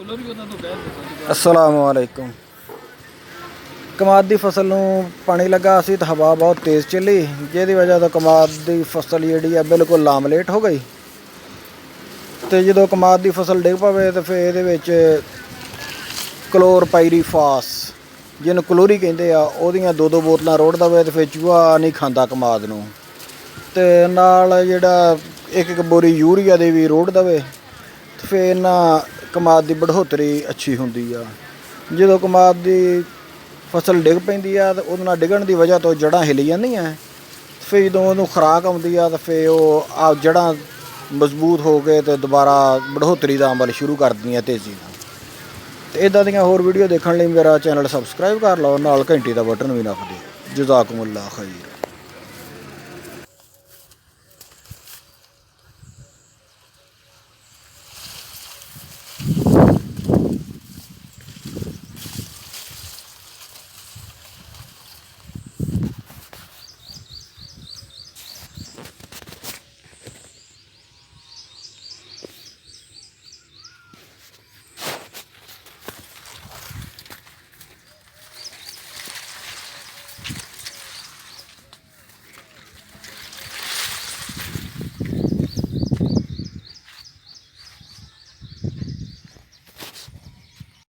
अस्सलामुअलैकुम। कमाद की फसल नूं पानी लगा सी तो हवा बहुत तेज़ चली, जिहदी वजह तो कमाद की फसल जिहड़ी है बिल्कुल लामलेट हो गई। तो जो कमाद की फसल डिग पवे तो फिर इहदे विच क्लोरपायरीफास जिन्होंने क्लोरी कहते हैं उहदियां 2-2 बोतलां रोड़ दवे तो फिर चूहा नहीं खाता कमाद नूं। ते नाल जिहड़ा एक बोरी यूरिया दी भी रोड़ दवे तो फिर इन्हां कमाद की बढ़ोतरी अच्छी होंदी आ। जो कमाद की फसल डिग पैंदी आ तो उहदे नाल डिगण की वजह तो जड़ां हिल जांदियां, फिर जो उहनूं खुराक आउंदी आ तो फिर वो जड़ां मजबूत हो के तो दोबारा बढ़ोतरी का अमल शुरू कर दिंदियां तेज़ी नाल। तो इदां दीयां होर वीडियो देखण लई मेरा चैनल सबसक्राइब कर लो, नाल घंटी का बटन भी नप दिओ। जज़ाकुमुल्लाह खैर।